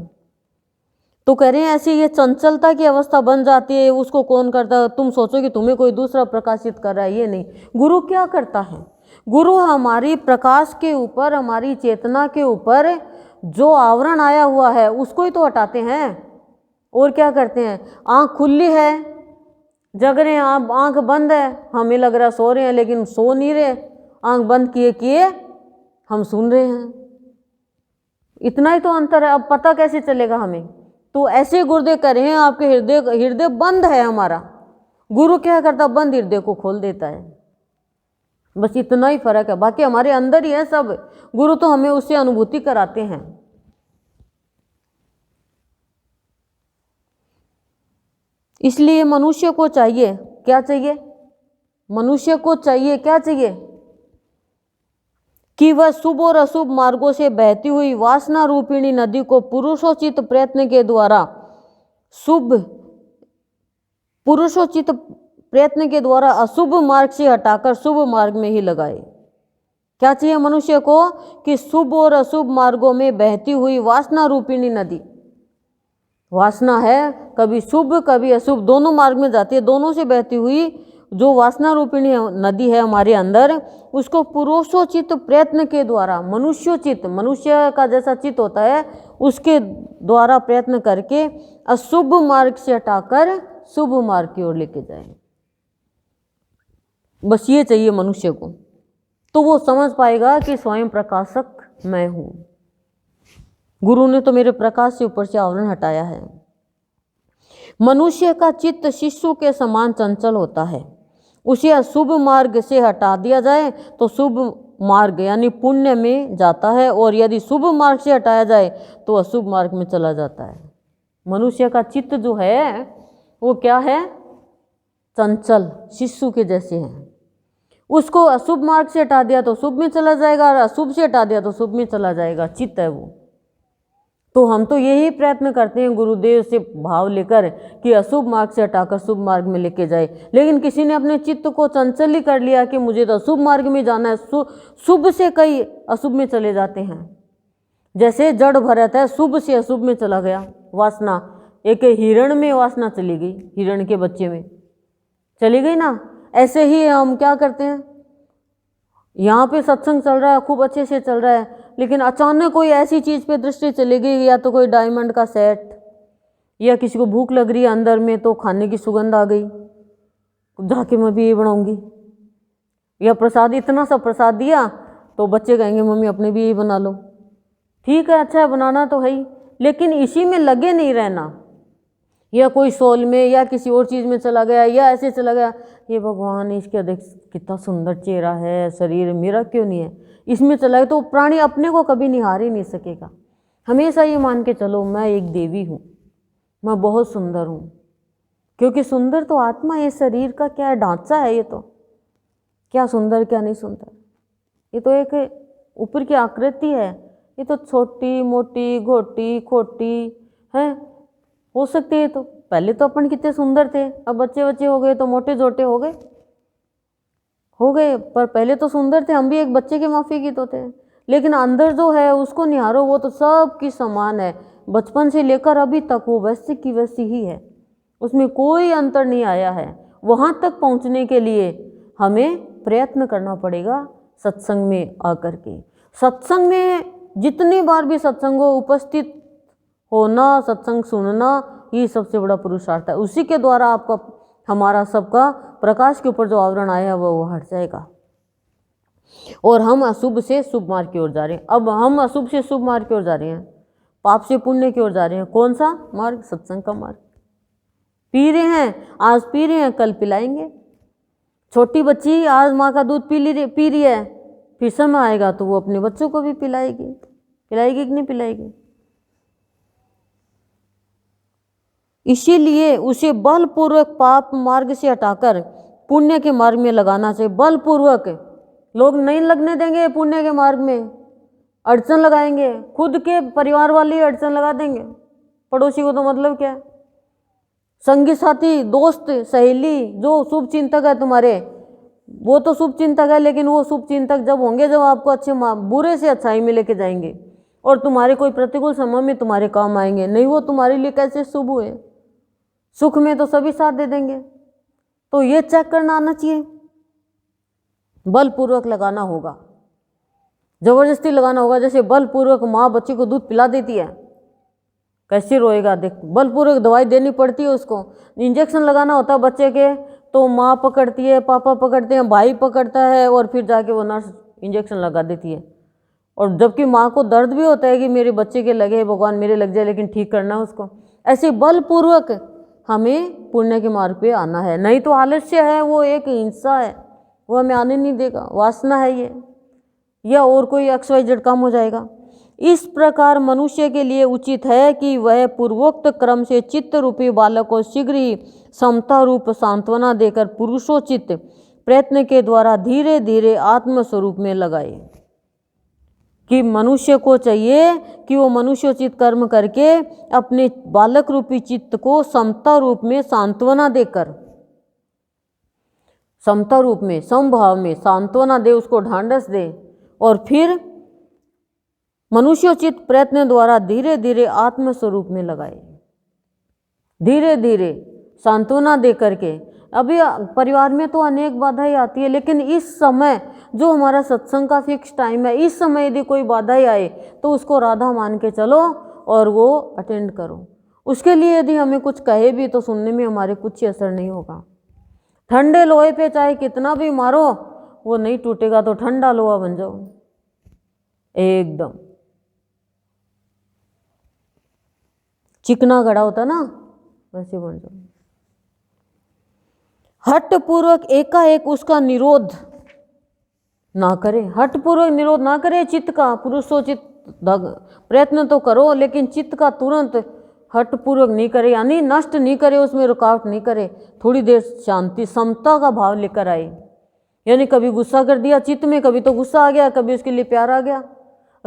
तो कह रहे हैं ऐसे ये चंचलता की अवस्था बन जाती है, उसको कौन करता है? तुम सोचो कि तुम्हें कोई दूसरा प्रकाशित कर रहा है, ये नहीं। गुरु क्या करता है? गुरु हमारी प्रकाश के ऊपर, हमारी चेतना के ऊपर जो आवरण आया हुआ है उसको ही तो हटाते हैं। और क्या करते हैं? आँख खुली है, जग रहे हैं, आप आँख बंद है, हमें लग रहा सो रहे हैं लेकिन सो नहीं रहे, आँख बंद किए किए हम सुन रहे हैं। इतना ही तो अंतर है। अब पता कैसे चलेगा हमें? तो ऐसे गुरुदेव कह रहे हैं आपके हृदय बंद है हमारा। गुरु क्या करता? बंद हृदय को खोल देता है। बस इतना ही फर्क है, बाकी हमारे अंदर ही है सब। गुरु तो हमें उससे अनुभूति कराते हैं। इसलिए मनुष्य को चाहिए, क्या चाहिए? मनुष्य को चाहिए, क्या चाहिए? कि वह शुभ और अशुभ मार्गों से बहती हुई वासना रूपिणी नदी को पुरुषोचित प्रयत्न के द्वारा अशुभ मार्ग से हटाकर शुभ मार्ग में ही लगाए। क्या चाहिए मनुष्य को कि शुभ और अशुभ मार्गों में बहती हुई वासना रूपिणी नदी, वासना है कभी शुभ कभी अशुभ, दोनों मार्ग में जाती है, दोनों से बहती हुई जो वासना रूपिणी नदी है हमारे अंदर, उसको पुरुषोचित प्रयत्न के द्वारा, मनुष्योचित, मनुष्य का जैसा चित्त होता है उसके द्वारा प्रयत्न करके अशुभ मार्ग से हटाकर शुभ मार्ग की ओर लेके जाए। बस ये चाहिए मनुष्य को, तो वो समझ पाएगा कि स्वयं प्रकाशक मैं हूँ। गुरु ने तो मेरे प्रकाश से ऊपर से आवरण हटाया है। मनुष्य का चित्त शिशु के समान चंचल होता है। उसे अशुभ मार्ग से हटा दिया जाए तो शुभ मार्ग यानी पुण्य में जाता है, और यदि शुभ मार्ग से हटाया जाए तो अशुभ मार्ग में चला जाता है। मनुष्य का चित्त जो है वो क्या है? चंचल, शिशु के जैसे हैं। उसको अशुभ मार्ग से हटा दिया तो शुभ में चला जाएगा, और अशुभ से हटा दिया तो शुभ में चला जाएगा। चित्त है वो। तो हम तो यही प्रयत्न करते हैं गुरुदेव से भाव लेकर कि अशुभ मार्ग से हटाकर शुभ मार्ग में लेके जाए, लेकिन किसी ने अपने चित्त को चंचल ही कर लिया कि मुझे तो अशुभ मार्ग में जाना है। शुभ से कई अशुभ में चले जाते हैं। जैसे जड़ भरत है, शुभ से अशुभ में चला गया वासना। एक हिरण में वासना चली गई, हिरण के बच्चे में चली गई ना। ऐसे ही हम क्या करते हैं, यहाँ पे सत्संग चल रहा है, खूब अच्छे से चल रहा है, लेकिन अचानक कोई ऐसी चीज़ पे दृष्टि चली गई, या तो कोई डायमंड का सेट, या किसी को भूख लग रही है अंदर में तो खाने की सुगंध आ गई, जाके मैं भी ये बनाऊंगी, या प्रसाद, इतना सा प्रसाद दिया तो बच्चे कहेंगे मम्मी अपने भी यही बना लो। ठीक है, अच्छा है, बनाना तो है ही, लेकिन इसी में लगे नहीं रहना। या कोई सोल में या किसी और चीज़ में चला गया, या ऐसे चला गया, ये भगवान इसके देख कितना सुंदर चेहरा है, शरीर मेरा क्यों नहीं है, इसमें चला गया, तो प्राणी अपने को कभी निहार ही नहीं सकेगा। हमेशा ये मान के चलो मैं एक देवी हूँ, मैं बहुत सुंदर हूँ, क्योंकि सुंदर तो आत्मा है, शरीर का क्या ढांचा है, ये तो क्या सुंदर क्या नहीं सुंदर, ये तो एक ऊपर की आकृति है, ये तो छोटी मोटी घोटी खोटी है, हो सकती है। तो पहले तो अपन कितने सुंदर थे, अब बच्चे बच्चे हो गए तो मोटे जोटे हो गए, पर पहले तो सुंदर थे, हम भी एक बच्चे के माफी की तो थे। लेकिन अंदर जो है उसको निहारो, वो तो सब की समान है, बचपन से लेकर अभी तक वो वैसी की वैसी ही है, उसमें कोई अंतर नहीं आया है। वहाँ तक पहुँचने के लिए हमें प्रयत्न करना पड़ेगा सत्संग में आकर के। सत्संग में जितनी बार भी सत्संग हो, उपस्थित होना, सत्संग सुनना, ये सबसे बड़ा पुरुषार्थ है। उसी के द्वारा आपका हमारा सबका प्रकाश के ऊपर जो आवरण आया है वो हट जाएगा, और हम अशुभ से शुभ मार्ग की ओर जा रहे हैं। अब हम अशुभ से शुभ मार्ग की ओर जा रहे हैं, पाप से पुण्य की ओर जा रहे हैं। कौन सा मार्ग? सत्संग का मार्ग। पी रहे हैं, आज पी रहे हैं, कल पिलाएंगे। छोटी बच्ची आज माँ का दूध पी रही है, फिर समय आएगा तो वो अपने बच्चों को भी पिलाएगी कि नहीं पिलाएगी। इसीलिए उसे बलपूर्वक पाप मार्ग से हटाकर पुण्य के मार्ग में लगाना चाहिए। बलपूर्वक लोग नहीं लगने देंगे पुण्य के मार्ग में, अड़चन लगाएंगे, खुद के परिवार वाले अड़चन लगा देंगे, पड़ोसी को तो मतलब क्या है। संगी साथी, दोस्त, सहेली जो शुभ चिंतक है तुम्हारे, वो तो शुभ चिंतक है, लेकिन वो शुभ चिंतक जब होंगे जब आपको अच्छे बुरे से अच्छाई में लेके जाएंगे, और तुम्हारे कोई प्रतिकूल समय में तुम्हारे काम आएंगे। नहीं, वो तुम्हारे लिए कैसे शुभ हुए। सुख में तो सभी साथ दे देंगे। तो ये चेक करना आना चाहिए। बलपूर्वक लगाना होगा, जबरदस्ती लगाना होगा। जैसे बलपूर्वक माँ बच्चे को दूध पिला देती है, कैसे रोएगा देख। बलपूर्वक दवाई देनी पड़ती है उसको, इंजेक्शन लगाना होता है बच्चे के, तो माँ पकड़ती है, पापा पकड़ते हैं, भाई पकड़ता है, और फिर जाके वो नर्स इंजेक्शन लगा देती है। और जबकि माँ को दर्द भी होता है कि मेरे बच्चे के लगे, भगवान मेरे लग जाए, लेकिन ठीक करना है उसको। ऐसे बलपूर्वक हमें पुण्य के मार्ग पे आना है। नहीं तो आलस्य है, वो एक हिंसा है, वो हमें आने नहीं देगा। वासना है ये, या और कोई XYZ काम हो जाएगा। इस प्रकार मनुष्य के लिए उचित है कि वह पूर्वोक्त क्रम से चित्त रूपी बालक को शीघ्र ही समता रूप सांत्वना देकर पुरुषोचित प्रयत्न के द्वारा धीरे धीरे आत्मस्वरूप में लगाए। कि मनुष्य को चाहिए कि वो मनुष्योचित कर्म करके अपने बालक रूपी चित्त को समता रूप में सांत्वना देकर, समता रूप में समभाव में सांत्वना दे, उसको ढांढस दे, और फिर मनुष्योचित प्रयत्न द्वारा धीरे धीरे आत्मस्वरूप में लगाए, धीरे धीरे सांत्वना दे करके। अभी परिवार में तो अनेक बाधाएं आती है, लेकिन इस समय जो हमारा सत्संग का फिक्स टाइम है, इस समय यदि कोई बाधाएं आए तो उसको राधा मान के चलो और वो अटेंड करो। उसके लिए यदि हमें कुछ कहे भी तो सुनने में हमारे कुछ असर नहीं होगा। ठंडे लोहे पे चाहे कितना भी मारो वो नहीं टूटेगा, तो ठंडा लोहा बन जाओ एकदम। चिकना घड़ा होता ना, वैसे बन जाओ। हट पूर्वक एकाएक उसका निरोध ना करे, हट पूर्वक निरोध ना करे चित्त का। पुरुषोचित प्रयत्न तो करो, लेकिन चित्त का तुरंत हट पूर्वक नहीं करे, यानी नष्ट नहीं करे, उसमें रुकावट नहीं करे। थोड़ी देर शांति समता का भाव लेकर आए, यानी कभी गुस्सा कर दिया चित्त में, कभी तो गुस्सा आ गया, कभी उसके लिए प्यार आ गया,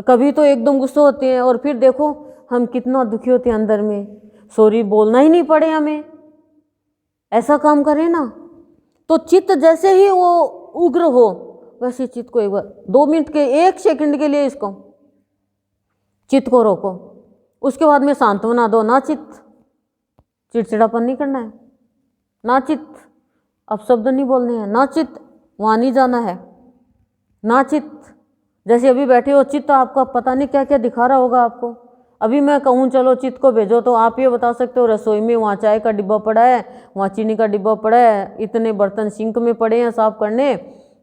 कभी तो एकदम गुस्सा होते हैं, और फिर देखो हम कितना दुखी होते हैं अंदर में, सॉरी बोलना ही नहीं पड़े हमें, ऐसा काम करें ना। तो चित्त जैसे ही वो उग्र हो, वैसे चित्त को एक बार 2 मिनट के 1 सेकंड के लिए इसको चित्त को रोको, उसके बाद में सांत्वना दो। ना चित्त, चिड़चिड़ापन नहीं करना है, ना चित्त अब शब्द नहीं बोलने हैं, ना चित्त वहाँ नहीं जाना है, ना चित्त। जैसे अभी बैठे हो, चित्त आपका पता नहीं क्या क्या दिखा रहा होगा आपको। अभी मैं कहूँ चलो चित्त को भेजो, तो आप ये बता सकते हो रसोई में वहाँ चाय का डिब्बा पड़ा है, वहाँ चीनी का डिब्बा पड़ा है, इतने बर्तन सिंक में पड़े हैं साफ करने,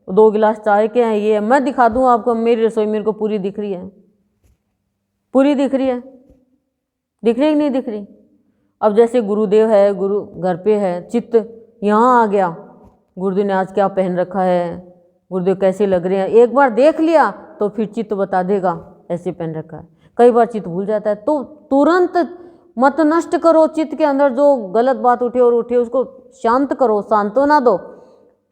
2 गिलास चाय के हैं, ये मैं दिखा दूँ आपको। मेरी रसोई मेरे को पूरी दिख रही है, पूरी दिख रही है, दिख रही कि नहीं दिख रही। अब जैसे गुरुदेव है, गुरु घर पे है, चित्त यहाँ आ गया, गुरुदेव ने आज क्या पहन रखा है, गुरुदेव कैसे लग रहे हैं, एक बार देख लिया तो फिर चित्त बता देगा ऐसे पहन रखा है। कई बार चित्त भूल जाता है, तो तुरंत मत नष्ट करो चित्त के अंदर जो गलत बात उठे और उठे, उसको शांत करो, सांत्वना दो,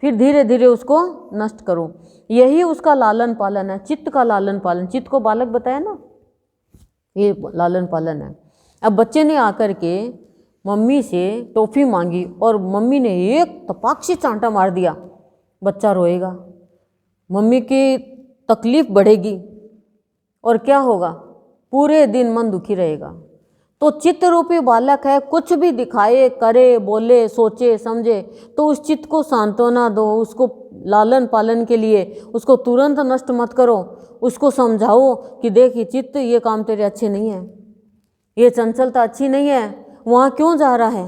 फिर धीरे धीरे उसको नष्ट करो। यही उसका लालन पालन है, चित्त का लालन पालन। चित्त को बालक बताया ना, ये लालन पालन है। अब बच्चे ने आकर के मम्मी से टॉफ़ी मांगी और मम्मी ने एक तपाक से चांटा मार दिया, बच्चा रोएगा, मम्मी की तकलीफ बढ़ेगी, और क्या होगा, पूरे दिन मन दुखी रहेगा। तो चित्त रूपी बालक है, कुछ भी दिखाए, करे, बोले, सोचे, समझे, तो उस चित्त को सांत्वना दो, उसको लालन पालन के लिए उसको तुरंत नष्ट मत करो, उसको समझाओ कि देख ये चित्त, ये काम तेरे अच्छे नहीं है, ये चंचलता अच्छी नहीं है, वहाँ क्यों जा रहा है,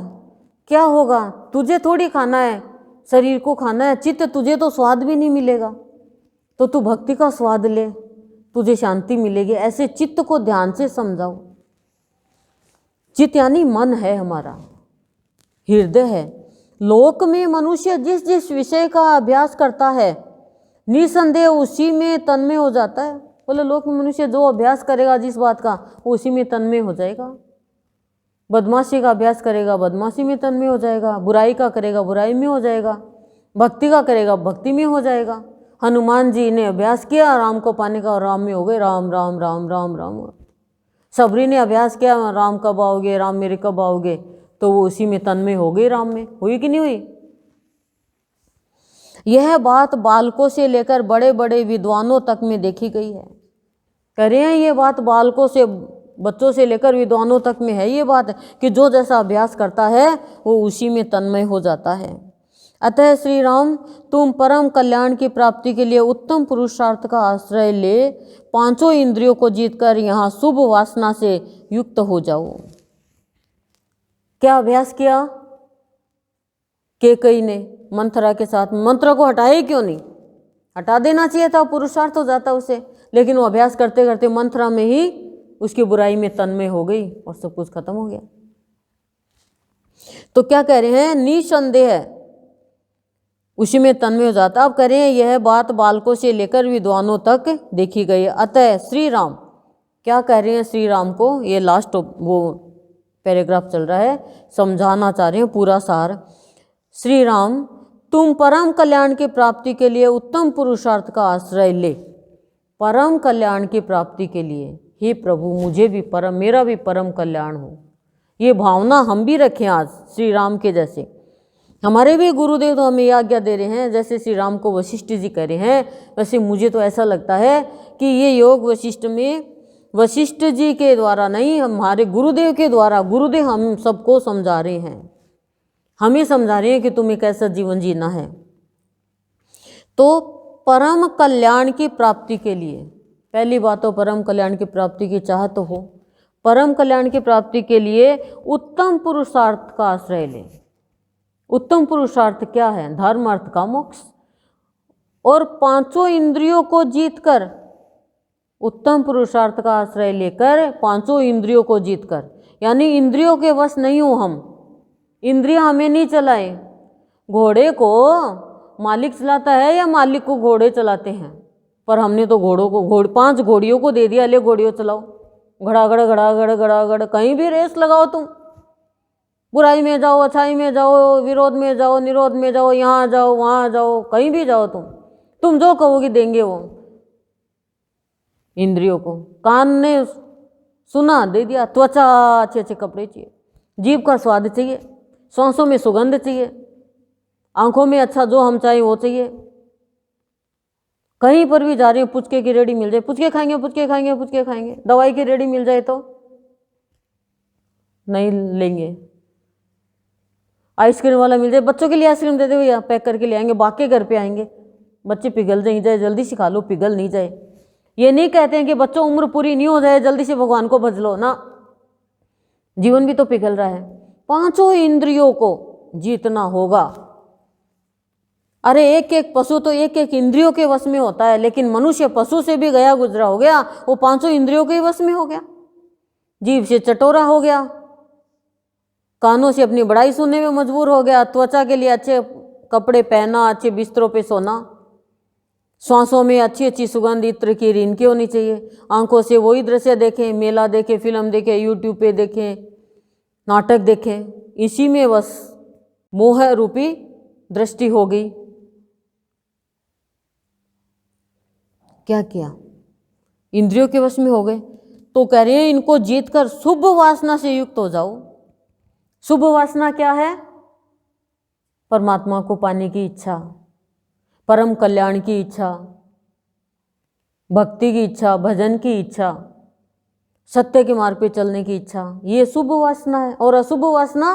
क्या होगा, तुझे थोड़ी खाना है, शरीर को खाना है, चित्त तुझे तो स्वाद भी नहीं मिलेगा, तो तू भक्ति का स्वाद ले, तुझे शांति मिलेगी। ऐसे चित्त को ध्यान से समझाओ। चित्त यानी मन है, हमारा हृदय है। लोक में मनुष्य जिस जिस विषय का अभ्यास करता है निसंदेह उसी में तन्मय हो जाता है। बोले लोक में मनुष्य जो अभ्यास करेगा जिस बात का, वो उसी में तन्मय हो जाएगा। बदमाशी का अभ्यास करेगा, बदमाशी में तन्मय हो जाएगा। बुराई का करेगा, बुराई में हो जाएगा। भक्ति का करेगा, भक्ति में हो जाएगा। हनुमान जी ने अभ्यास किया राम को पाने का, और राम में हो गए, राम राम राम राम राम। सबरी ने अभ्यास किया राम कब आओगे, राम मेरे कब आओगे, तो वो उसी में तन्मय हो गई, राम में। हुई कि नहीं हुई? यह बात बालकों से लेकर बड़े बड़े विद्वानों तक में देखी गई है। कह रहे हैं ये बात बालकों से, बच्चों से लेकर विद्वानों तक में है ये बात कि जो जैसा अभ्यास करता है वो उसी में तन्मय हो जाता है। अतः श्री राम, तुम परम कल्याण की प्राप्ति के लिए उत्तम पुरुषार्थ का आश्रय ले 5 इंद्रियों को जीतकर यहाँ शुभ वासना से युक्त हो जाओ। क्या अभ्यास किया कैकेयी ने मंथरा के साथ? मंथरा को हटाए क्यों नहीं? हटा देना चाहिए था, पुरुषार्थ हो जाता उसे, लेकिन वो अभ्यास करते करते मंथरा में ही उसकी बुराई में तन्मय हो गई और सब कुछ खत्म हो गया। तो क्या कह रहे हैं? निसंदेह उसी में तन्मय हो जाता। अब कह रहे हैं यह बात बालकों से लेकर विद्वानों तक देखी गई। अतः श्री राम, क्या कह रहे हैं श्री राम को? ये लास्ट वो पैराग्राफ चल रहा है, समझाना चाह रहे हैं पूरा सार। श्री राम, तुम परम कल्याण की प्राप्ति के लिए उत्तम पुरुषार्थ का आश्रय ले परम कल्याण की प्राप्ति के लिए हे प्रभु मुझे भी मेरा भी परम कल्याण हो। ये भावना हम भी रखें आज श्री राम के जैसे। हमारे भी गुरुदेव तो हमें आज्ञा दे रहे हैं, जैसे श्री राम को वशिष्ठ जी कह रहे हैं, वैसे मुझे तो ऐसा लगता है कि ये योग वशिष्ठ में वशिष्ठ जी के द्वारा नहीं, हमारे गुरुदेव के द्वारा गुरुदेव हम सबको समझा रहे हैं, हमें समझा रहे हैं कि तुम्हें कैसा जीवन जीना है। तो परम कल्याण की प्राप्ति के लिए पहली बात तो परम कल्याण की प्राप्ति की चाहत हो। परम कल्याण की प्राप्ति के लिए उत्तम पुरुषार्थ का आश्रय लें। उत्तम पुरुषार्थ क्या है? धर्म अर्थ का मोक्ष। और पांचों इंद्रियों को जीतकर, उत्तम पुरुषार्थ का आश्रय लेकर पांचों इंद्रियों को जीतकर, यानी इंद्रियों के वश नहीं हो हम, इंद्रियां हमें नहीं चलाए। घोड़े को मालिक चलाता है या मालिक को घोड़े चलाते हैं? पर हमने तो घोड़ों को 5 घोड़ियों को दे दिया, ले घोड़ियों चलाओ, घड़ागड़ घड़ागड़ घड़ागड़। कहीं भी रेस लगाओ तुम, बुराई में जाओ, अच्छाई में जाओ, विरोध में जाओ, निरोध में जाओ, यहाँ जाओ वहाँ जाओ, कहीं भी जाओ तुम जो कहोगे देंगे वो। इंद्रियों को कान ने सुना, दे दिया। त्वचा अच्छे अच्छे कपड़े चाहिए, जीभ का स्वाद चाहिए, सांसों में सुगंध चाहिए, आंखों में अच्छा जो हम चाहें वो चाहिए। कहीं पर भी जा रहे हैं, पुचके की रेडी मिल जाए, पुचके खाएंगे, पुचके खाएंगे, पुचके खाएंगे। दवाई की रेडी मिल जाए तो नहीं लेंगे। आइसक्रीम वाला मिल जाए, बच्चों के लिए आइसक्रीम दे दो भैया, पैक करके ले आएंगे, बाकी घर पे आएंगे, बच्चे पिघल नहीं जाए, जल्दी से खा लो, पिघल नहीं जाए। ये नहीं कहते हैं कि बच्चों उम्र पूरी नहीं हो जाए जल्दी से भगवान को भज लो ना, जीवन भी तो पिघल रहा है। पांचों इंद्रियों को जीतना होगा। अरे एक एक पशु तो एक एक इंद्रियों के वश में होता है, लेकिन मनुष्य पशु से भी गया गुजरा हो गया, वो पांचों इंद्रियों के वश में हो गया। जीभ से चटोरा हो गया, कानों से अपनी बड़ाई सुनने में मजबूर हो गया, त्वचा के लिए अच्छे कपड़े पहना, अच्छे बिस्तरों पे सोना, श्वासों में अच्छी अच्छी सुगंध इत्र की इनकी होनी चाहिए, आंखों से वही दृश्य देखें, मेला देखें, फिल्म देखें, यूट्यूब पे देखें, नाटक देखें, इसी में बस मोह रूपी दृष्टि हो गई। क्या किया? इंद्रियों के वश में हो गए। तो कह रहे हैं इनको जीतकर शुभ वासना से युक्त हो जाओ। शुभ वासना क्या है? परमात्मा को पाने की इच्छा, परम कल्याण की इच्छा, भक्ति की इच्छा, भजन की इच्छा, सत्य के मार्ग पे चलने की इच्छा, ये शुभ वासना है। और अशुभ वासना,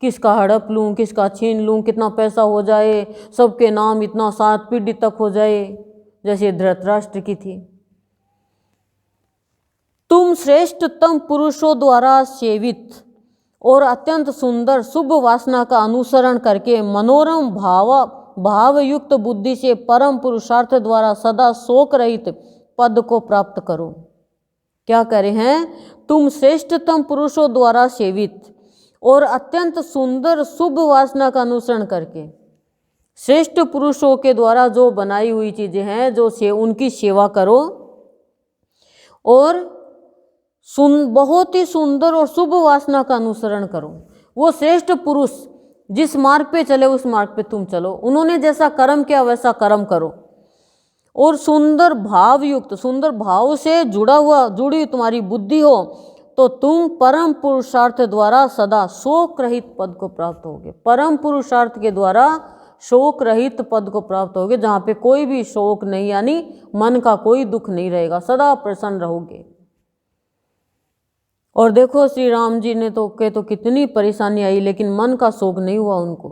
किसका हड़प लूं, किसका छीन लूं, कितना पैसा हो जाए, सबके नाम इतना 7 पीढ़ी तक हो जाए, जैसे धृतराष्ट्र की थी। तुम श्रेष्ठतम पुरुषों द्वारा सेवित और अत्यंत सुंदर शुभ वासना का अनुसरण करके मनोरम भावयुक्त बुद्धि से परम पुरुषार्थ द्वारा सदा शोक रहित पद को प्राप्त करो। क्या कह रहे हैं? तुम श्रेष्ठतम पुरुषों द्वारा सेवित और अत्यंत सुंदर शुभ वासना का अनुसरण करके, श्रेष्ठ पुरुषों के द्वारा जो बनाई हुई चीजें हैं, जो उनकी सेवा करो और बहुत ही सुंदर और शुभ वासना का अनुसरण करो। वो श्रेष्ठ पुरुष जिस मार्ग पे चले उस मार्ग पे तुम चलो, उन्होंने जैसा कर्म किया वैसा कर्म करो। और सुंदर भावयुक्त, सुंदर भाव से जुड़ी तुम्हारी बुद्धि हो तो तुम परम पुरुषार्थ द्वारा सदा शोक रहित पद को प्राप्त होगे। परम पुरुषार्थ के द्वारा शोक रहित पद को प्राप्त होगे, जहाँ पे कोई भी शोक नहीं, यानी मन का कोई दुख नहीं रहेगा, सदा प्रसन्न रहोगे। और देखो श्री राम जी ने तो कितनी परेशानी आई, लेकिन मन का शोक नहीं हुआ उनको।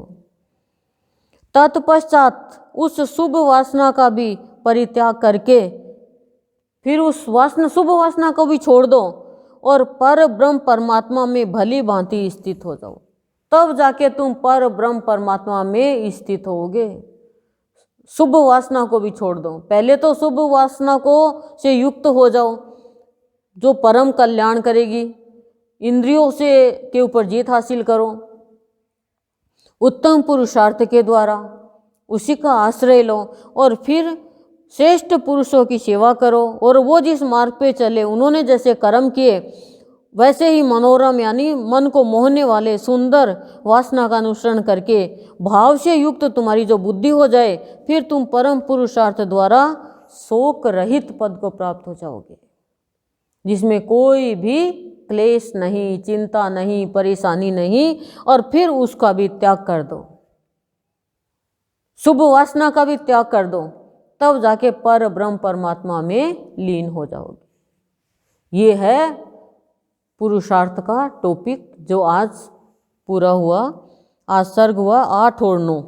तत्पश्चात उस शुभ वासना का भी परित्याग करके फिर उस शुभ वासना को भी छोड़ दो और पर ब्रह्म परमात्मा में भली भांति स्थित हो जाओ, तब जाके तुम पर ब्रह्म परमात्मा में स्थित होगे। शुभ वासना को भी छोड़ दो, पहले तो शुभ वासना को से युक्त हो जाओ जो परम कल्याण करेगी। इंद्रियों से के ऊपर जीत हासिल करो उत्तम पुरुषार्थ के द्वारा, उसी का आश्रय लो और फिर श्रेष्ठ पुरुषों की सेवा करो। और वो जिस मार्ग पे चले, उन्होंने जैसे कर्म किए वैसे ही मनोरम यानी मन को मोहने वाले सुंदर वासना का अनुसरण करके भाव से युक्त तुम्हारी जो बुद्धि हो जाए, फिर तुम परम पुरुषार्थ द्वारा शोक रहित पद को प्राप्त हो जाओगे, जिसमें कोई भी क्लेश नहीं, चिंता नहीं, परेशानी नहीं, और फिर उसका भी त्याग कर दो, शुभ वासना का भी त्याग कर दो, तब जाके पर ब्रह्म परमात्मा में लीन हो जाओगे। ये है पुरुषार्थ का टॉपिक जो आज पूरा हुआ। आज सर्ग हुआ 8 और 9।